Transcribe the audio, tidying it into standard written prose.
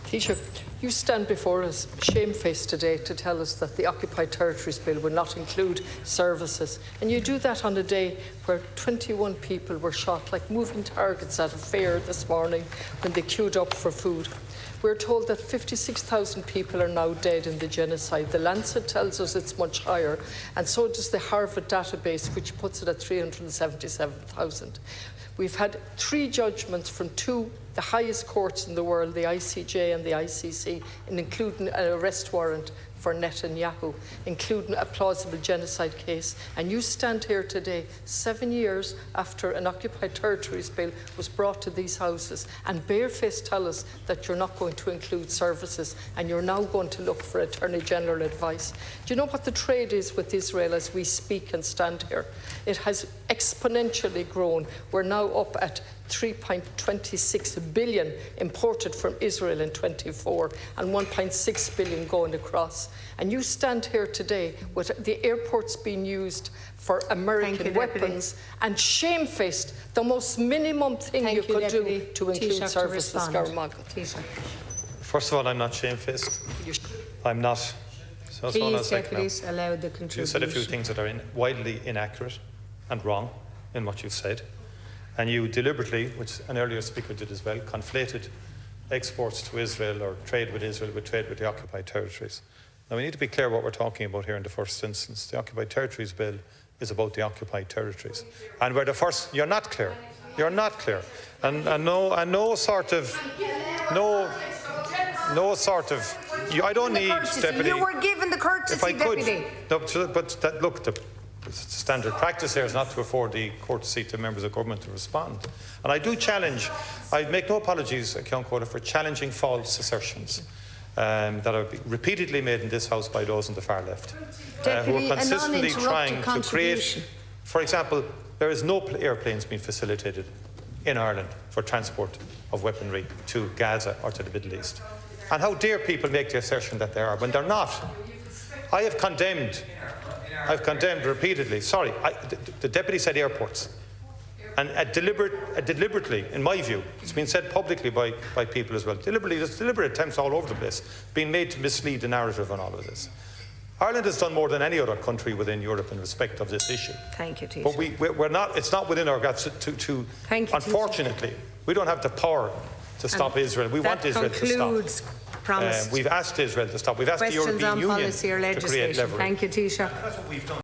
Taoiseach, you stand before us shamefaced today to tell us that the Occupied Territories Bill will not include services. And you do that on a day where 21 people were shot like moving targets at a fair this morning when they queued up for food. We're told that 56,000 people are now dead in the genocide. The Lancet tells us it's much higher, and so does the Harvard database, which puts it at 377,000. We've had 3 judgments from the highest courts in the world, the ICJ and the ICC, including an arrest warrant for Netanyahu, including a plausible genocide case. And you stand here today, 7 years after an Occupied Territories Bill was brought to these houses, and barefaced tell us that you're not going to include services and you're now going to look for Attorney General advice. Do you know what the trade is with Israel as we speak and stand here? It has exponentially grown. We're now up at 3.26 billion imported from Israel in 24 and 1.6 billion going across. And you stand here today with the airports being used for American weapons and shamefaced the most minimum thing you could do to include services. First of all, I'm not shamefaced. I'm not. So please, deputies, allow the contribution. You said a few things that are widely inaccurate and wrong in what you've said. And you deliberately, which an earlier speaker did as well, conflated exports to Israel or trade with Israel with trade with the occupied territories. Now, we need to be clear what we're talking about here in the first instance. The Occupied Territories Bill is about the occupied territories. And where the first, you're not clear. You're not clear. And no sort of, I don't need, Deputy. You were given the courtesy, if I could, Deputy. No, but look, the standard practice here is not to afford the courtesy to members of government to respond. And I do challenge, I make no apologies, Count Quota, for challenging false assertions that are repeatedly made in this House by those on the far left, who are consistently trying to create, for example, there is no airplanes being facilitated in Ireland for transport of weaponry to Gaza or to the Middle East. And how dare people make the assertion that they are when they're not? I've condemned repeatedly. Sorry, the Deputy said airports. And deliberately, in my view, it's been said publicly by people as well, there's deliberate attempts all over the place being made to mislead the narrative on all of this. Ireland has done more than any other country within Europe in respect of this issue. Thank you, Taoiseach. But we're not, it's not within our guts to unfortunately, we don't have the power to stop Israel. We want Israel to stop. We've asked Israel to stop. We've asked the European Union to create leverage. Thank you, Taoiseach. That's what we've done.